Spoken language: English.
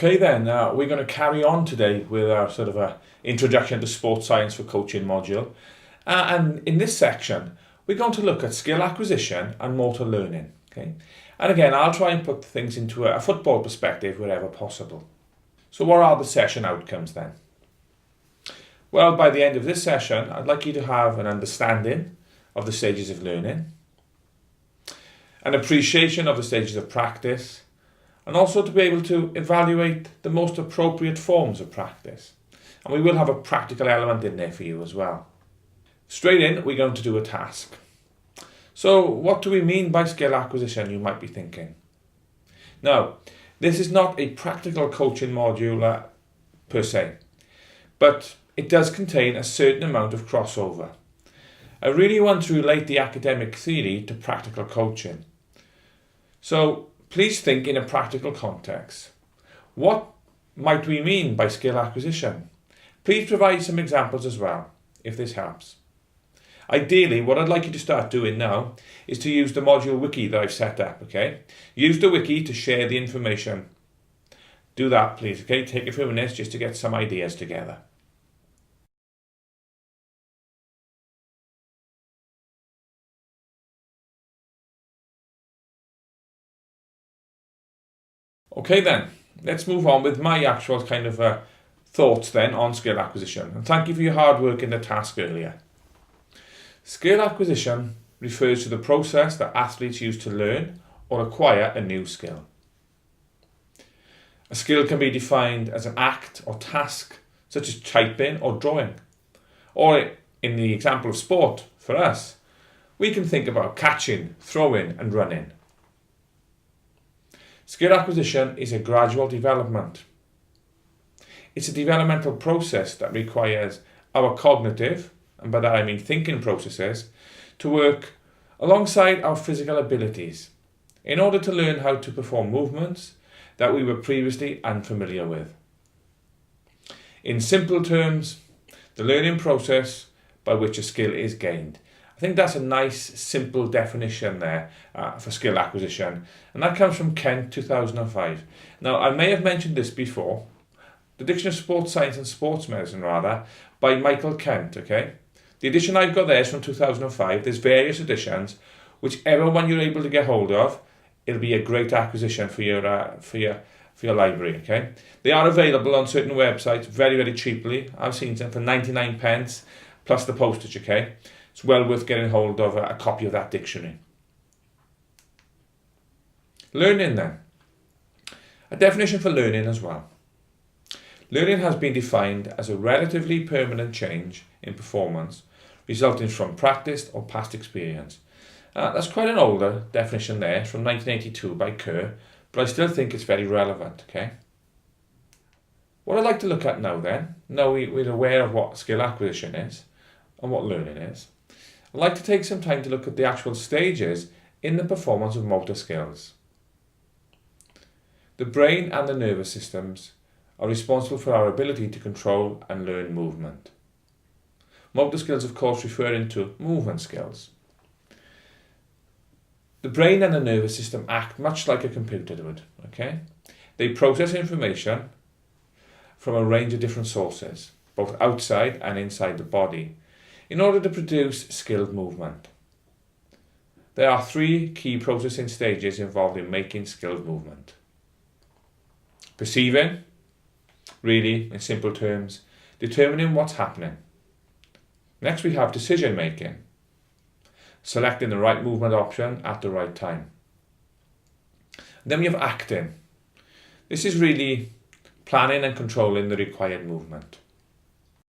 Okay then, we're going to carry on today with our sort of a introduction to sports science for coaching module. And in this section, we're going to look at skill acquisition and motor learning. Okay, and again, I'll try and put things into a football perspective wherever possible. So what are the session outcomes then? Well, by the end of this session, I'd like you to have an understanding of the stages of learning, an appreciation of the stages of practice, and also to be able to evaluate the most appropriate forms of practice. And we will have a practical element in there for you as well. Straight in, we're going to do a task. So what do we mean by skill acquisition, you might be thinking? Now, this is not a practical coaching module per se, but it does contain a certain amount of crossover. I really want to relate the academic theory to practical coaching. So please think in a practical context. What might we mean by skill acquisition? Please provide some examples as well, if this helps. Ideally, what I'd like you to start doing now is to use the module wiki that I've set up, okay? Use the wiki to share the information. Do that, please, okay? Take a few minutes just to get some ideas together. Okay then, let's move on with my actual kind of thoughts then on skill acquisition. And thank you for your hard work in the task earlier. Skill acquisition refers to the process that athletes use to learn or acquire a new skill. A skill can be defined as an act or task, such as typing or drawing. Or in the example of sport, for us, we can think about catching, throwing and running. Skill acquisition is a gradual development. It's a developmental process that requires our cognitive, and by that I mean thinking processes, to work alongside our physical abilities in order to learn how to perform movements that we were previously unfamiliar with. In simple terms, the learning process by which a skill is gained. I think that's a nice, simple definition there for skill acquisition, and that comes from Kent 2005. Now, I may have mentioned this before, the Dictionary of Sports Science and Sports Medicine, rather, by Michael Kent, okay? The edition I've got there is from 2005. There's various editions. Whichever one you're able to get hold of, it'll be a great acquisition for your library, okay? They are available on certain websites very, very cheaply. I've seen them for 99 pence plus the postage, okay? It's well worth getting hold of a copy of that dictionary. Learning then. A definition for learning as well. Learning has been defined as a relatively permanent change in performance resulting from practiced or past experience. That's quite an older definition there, from 1982 by Kerr, but I still think it's very relevant, okay? What I'd like to look at now then, now we're aware of what skill acquisition is and what learning is, I'd like to take some time to look at the actual stages in the performance of motor skills. The brain and the nervous systems are responsible for our ability to control and learn movement. Motor skills, of course, referring to movement skills. The brain and the nervous system act much like a computer would, okay? They process information from a range of different sources, both outside and inside the body, in order to produce skilled movement. There are three key processing stages involved in making skilled movement. Perceiving, really, in simple terms, determining what's happening. Next we have decision making, selecting the right movement option at the right time. Then we have acting. This is really planning and controlling the required movement.